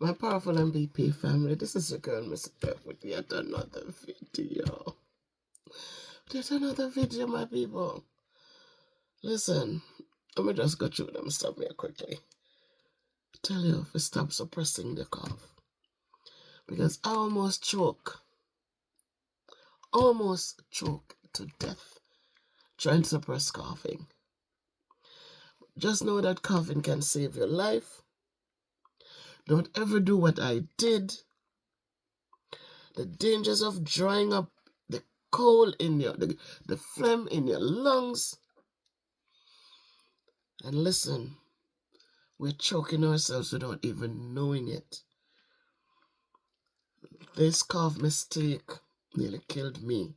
My powerful MVP family, this is your girl, Miss F, with yet another video. Yet another video, my people. Listen, let me just go through them stuff here quickly. Tell you to stop suppressing the cough. Because I almost choke to death trying to suppress coughing. Just know that coughing can save your life. Don't ever do what I did. The dangers of drying up the coal in the phlegm in your lungs. And listen, we're choking ourselves without even knowing it. This cough mistake nearly killed me.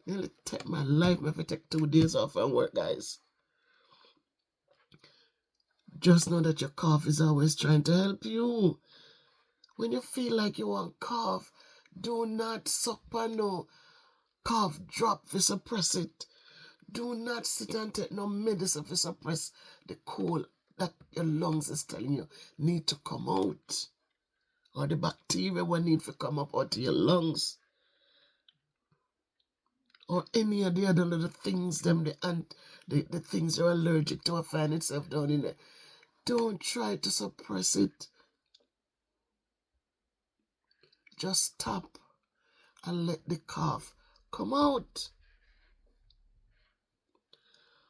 Nearly took my life. If I take 2 days off from work, guys. Just know that your cough is always trying to help you. When you feel like you want cough, do not suck on no cough drop to suppress it. Do not sit and take no medicine to suppress the cold that your lungs is telling you need to come out. Or the bacteria will need to come up out of your lungs. Or any of the other little things, the things you're allergic to find itself down in there. Don't try to suppress it. Just stop and let the cough come out.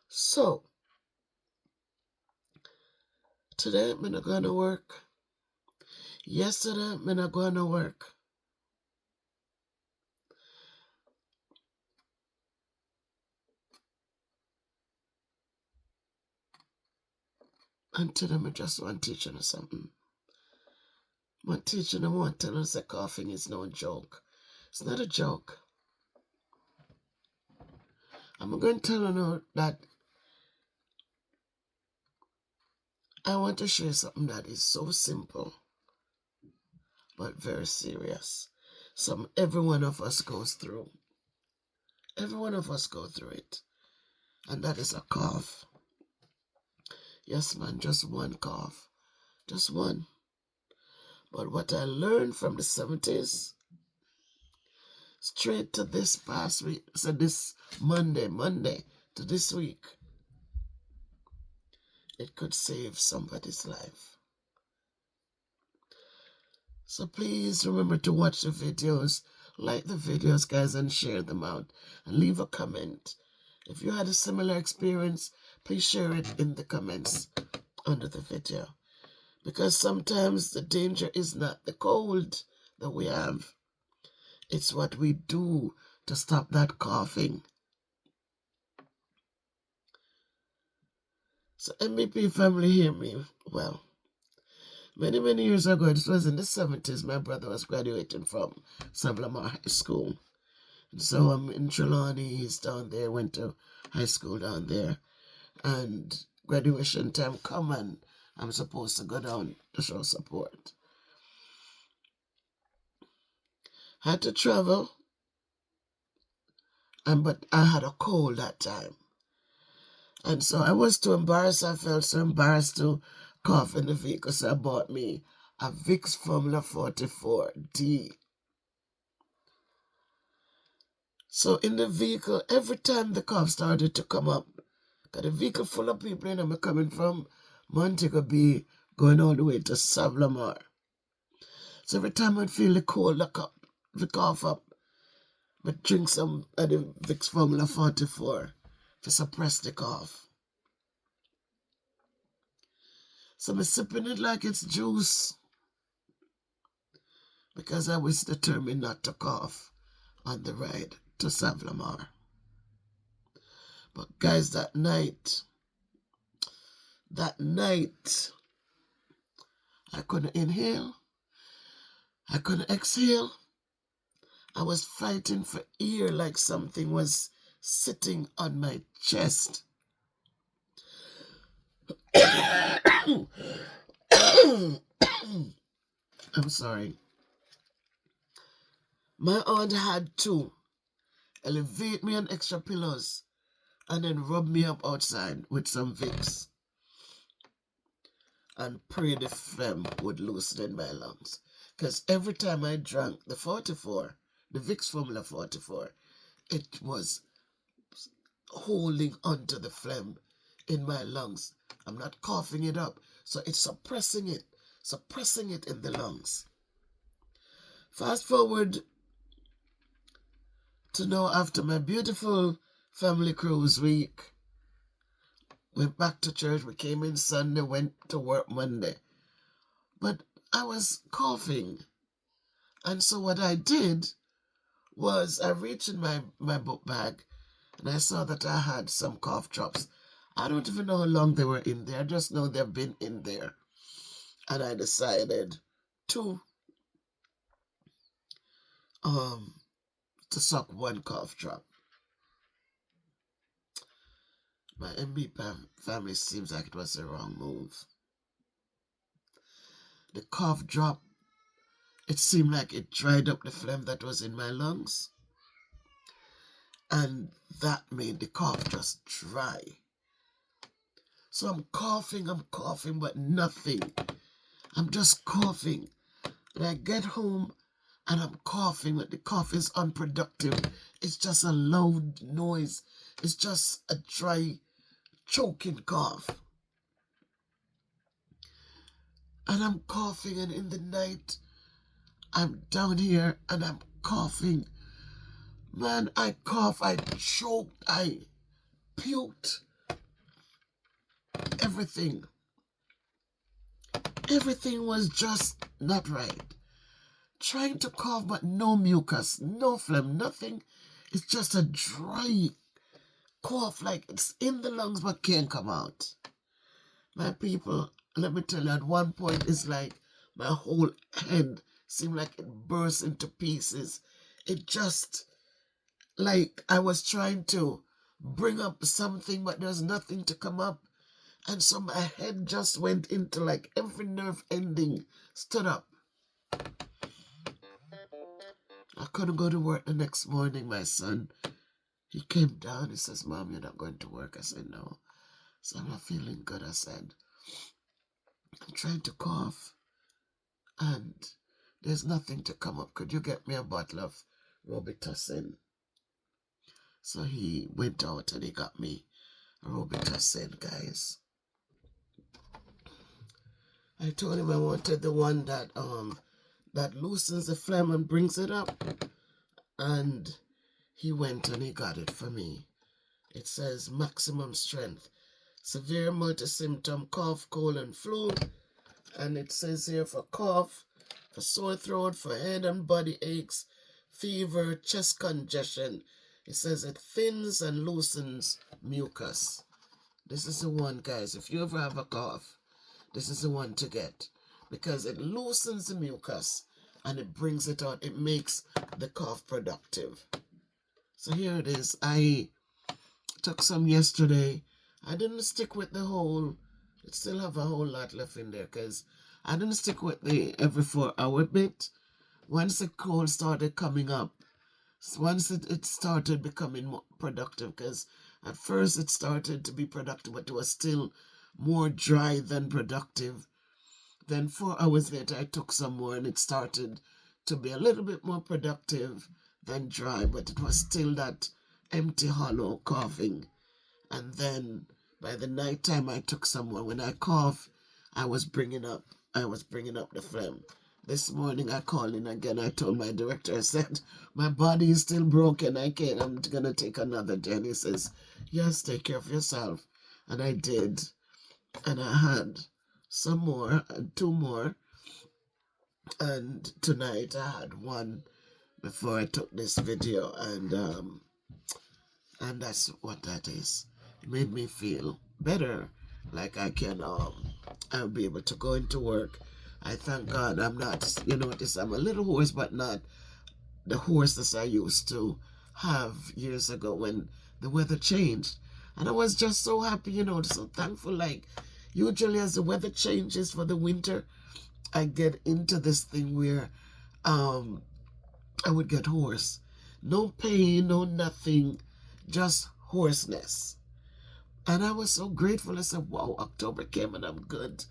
So, today I'm not going to work. Yesterday I'm not going to work. And today I just want to teach you something. I'm teaching them, I want to tell us that coughing is no joke. It's not a joke. I'm going to tell you that I want to share something that is so simple, but very serious. Every one of us goes through. Every one of us go through it. And that is a cough. Yes, man, just one cough. Just one. But what I learned from the 70s, straight to this past week, so this Monday to this week, it could save somebody's life. So please remember to watch the videos, like the videos, guys, and share them out, and leave a comment. If you had a similar experience, please share it in the comments under the video. Because sometimes the danger is not the cold that we have. It's what we do to stop that coughing. So MVP family, hear me well. Many, many years ago, this was in the 70s, my brother was graduating from Savlamar High School. And so I'm in Trelawney, he's down there, went to high school down there. And graduation time come and I'm supposed to go down to show support. Had to travel, but I had a cold that time. And so I was too embarrassed. I felt so embarrassed to cough in the vehicle. So I bought me a Vicks Formula 44D. So in the vehicle, every time the cough started to come up, got the vehicle full of people, and I'm coming from Montego Bay, going all the way to Savlamar. So every time I'd feel the cold, the cough up, I'd drink some of the Vicks Formula 44 to suppress the cough. So I'm sipping it like it's juice because I was determined not to cough on the ride to Savlamar. But guys, that night, I couldn't inhale. I couldn't exhale. I was fighting for air like something was sitting on my chest. I'm sorry. My aunt had to elevate me on extra pillows and then rub me up outside with some Vicks. and pray the phlegm would loosen in my lungs. Because every time I drank the 44, the Vicks Formula 44, it was holding onto the phlegm in my lungs. I'm not coughing it up, so it's suppressing it in the lungs. Fast forward to now, after my beautiful family cruise week, went back to church. We came in Sunday, went to work Monday. But I was coughing. And so what I did was I reached in my book bag and I saw that I had some cough drops. I don't even know how long they were in there. I just know they've been in there. And I decided to suck one cough drop. My MB family seems like it was the wrong move. The cough drop, it seemed like it dried up the phlegm that was in my lungs. And that made the cough just dry. So I'm coughing, but nothing. I'm just coughing. And I get home and I'm coughing, but the cough is unproductive. It's just a loud noise. It's just a dry, choking cough. And I'm coughing, and in the night, I'm down here and I'm coughing. Man, I cough, I choked, I puked. Everything was just not right. Trying to cough, but no mucus, no phlegm, nothing. It's just a dry cough, like it's in the lungs but can't come out. My people, let me tell you, at one point it's like my whole head seemed like it burst into pieces. It just, like I was trying to bring up something, but there's nothing to come up. And so my head just went into, like, every nerve ending stood up. I couldn't go to work the next morning. My son, he came down. He says, "Mom, you're not going to work." I said, "No." So I'm not feeling good. I said, "I'm trying to cough and there's nothing to come up. Could you get me a bottle of Robitussin?" So he went out and he got me a Robitussin, guys. I told him I wanted the one that loosens the phlegm and brings it up. And he went and he got it for me. It says maximum strength, severe multi-symptom cough, cold, and flu. And it says here for cough, for sore throat, for head and body aches, fever, chest congestion. It says it thins and loosens mucus. This is the one, guys. If you ever have a cough, this is the one to get, because it loosens the mucus and it brings it out. It makes the cough productive. So here it is. I took some yesterday. I didn't stick with the whole, it still have a whole lot left in there, because I didn't stick with the every 4-hour bit. Once the cold started coming up, once it started becoming more productive, because at first it started to be productive, but it was still more dry than productive. Then 4 hours later, I took some more and it started to be a little bit more productive than dry, but it was still that empty, hollow coughing. And then by the night time, I took some more. When I cough, I was bringing up the phlegm. This morning, I called in again. I told my director, I said, "My body is still broken. I'm going to take another day." And he says, "Yes, take care of yourself." And I did. And I had some more and 2 more. And tonight I had one before I took this video. And that's what that is. It made me feel better. Like I'll be able to go into work. I thank God I'm not, I'm a little hoarse, but not the hoarseness I used to have years ago when the weather changed. And I was just so happy, so thankful. Like, usually as the weather changes for the winter, I get into this thing where I would get hoarse. No pain, no nothing, just hoarseness. And I was so grateful. I said, wow, October came and I'm good.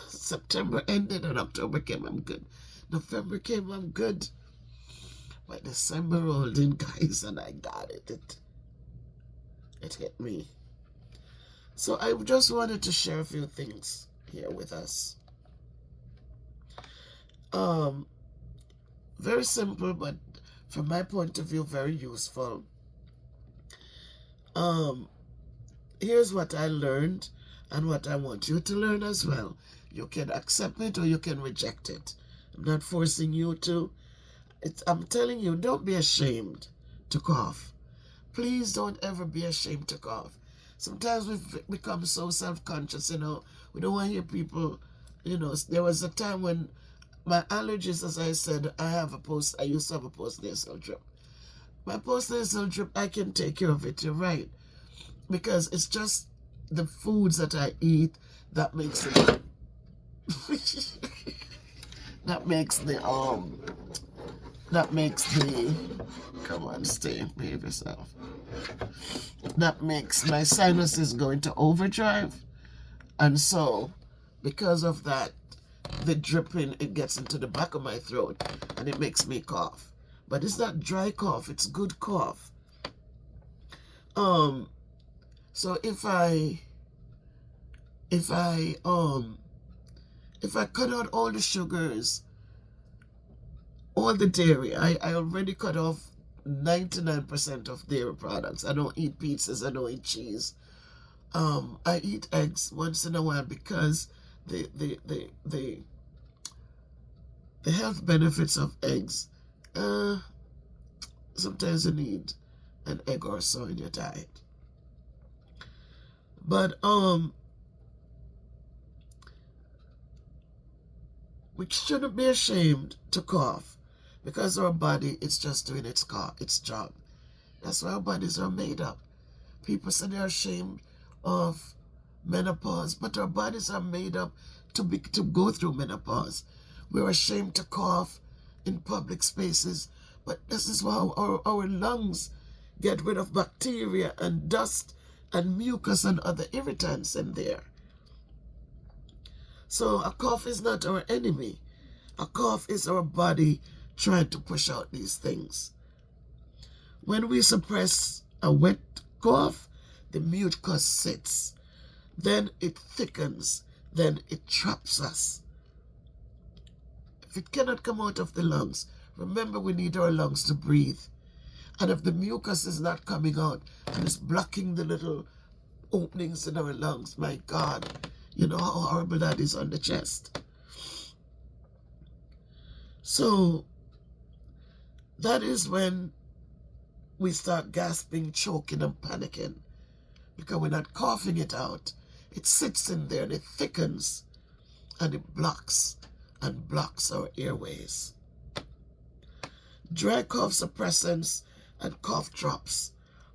September ended and October came, I'm good. November came, I'm good. But December rolled in, guys, and I got it. It hit me. So I just wanted to share a few things here with us. Very simple, but from my point of view, very useful. Here's what I learned and what I want you to learn as well. You can accept it or you can reject it. I'm not forcing you to. I'm telling you, don't be ashamed to cough. Please don't ever be ashamed to cough. Sometimes we've become so self-conscious, we don't want to hear people, there was a time when my allergies, as I said, I used to have a post-nasal drip. My post-nasal drip, I can take care of it, you're right. Because it's just the foods that I eat that makes it, that makes the, come on, behave yourself. That makes my sinuses go into overdrive. And so, because of that, the dripping, it gets into the back of my throat and it makes me cough. But it's not dry cough, it's good cough. So if I cut out all the sugars, all the dairy, I already cut off 99% of dairy products. I don't eat pizzas, I don't eat cheese. I eat eggs once in a while because the health benefits of eggs, sometimes you need an egg or so in your diet. But we shouldn't be ashamed to cough because our body is just doing its job. That's why our bodies are made up. People say they're ashamed of menopause, but our bodies are made up to go through menopause. We're ashamed to cough in public spaces, but this is how our lungs get rid of bacteria and dust and mucus and other irritants in there. So a cough is not our enemy. A cough is our body trying to push out these things. When we suppress a wet cough, the mucus sits. Then it thickens. Then it traps us. If it cannot come out of the lungs, remember we need our lungs to breathe. And if the mucus is not coming out and it's blocking the little openings in our lungs, my God, you know how horrible that is on the chest. So that is when we start gasping, choking, and panicking because we're not coughing it out. It sits in there and it thickens and it blocks our airways. Dry cough suppressants and cough drops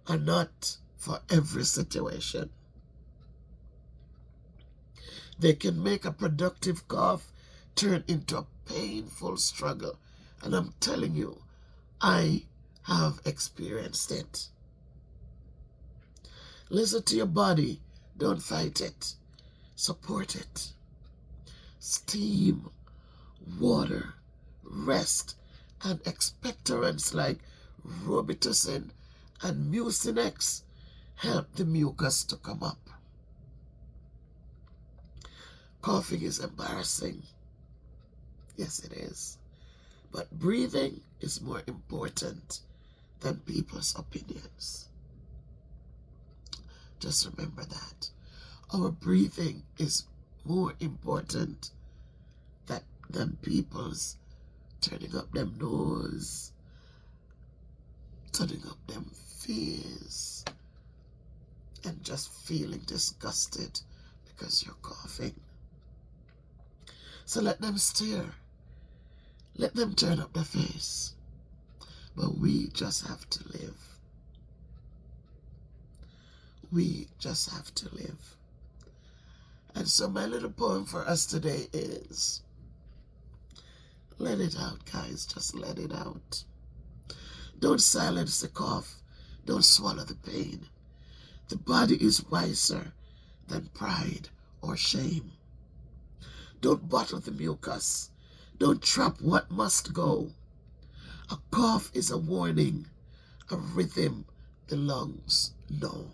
are not for every situation. They can make a productive cough turn into a painful struggle. And I'm telling you, I have experienced it. Listen to your body. Don't fight it. Support it. Steam, water, rest, and expectorants like Robitussin and Mucinex help the mucus to come up. Coughing is embarrassing. Yes, it is. But breathing is more important than people's opinions. Just remember that. Our breathing is more important than people's turning up them nose, turning up them face, and just feeling disgusted because you're coughing. So let them stare. Let them turn up their face. But we just have to live. We just have to live. And so my little poem for us today is, let it out, guys. Just let it out. Don't silence the cough. Don't swallow the pain. The body is wiser than pride or shame. Don't bottle the mucus. Don't trap what must go. A cough is a warning, a rhythm the lungs know.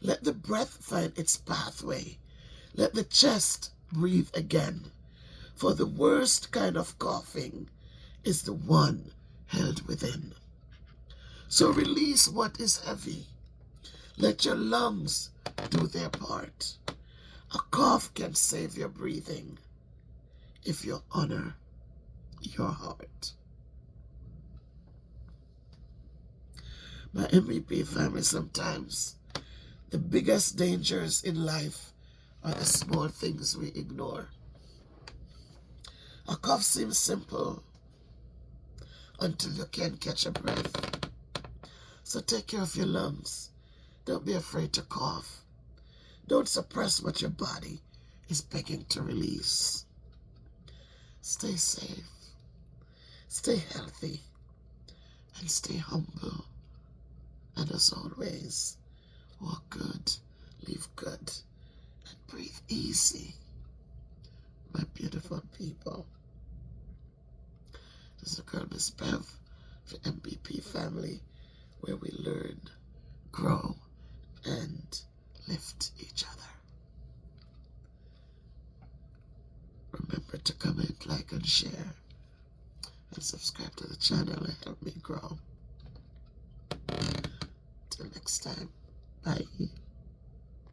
Let the breath find its pathway. Let the chest breathe again. For the worst kind of coughing is the one held within. So release what is heavy. Let your lungs do their part. A cough can save your breathing if you honor your heart. My MVP family, sometimes the biggest dangers in life are the small things we ignore. A cough seems simple until you can't catch a breath. So take care of your lungs. Don't be afraid to cough. Don't suppress what your body is begging to release. Stay safe, stay healthy, and stay humble. And as always, walk good, live good, and breathe easy, my beautiful people. This is the girl Miss Bev for MVP family, where we learn, grow, and lift each other. Remember to comment, like, and share, and subscribe to the channel and help me grow. Till next time, bye.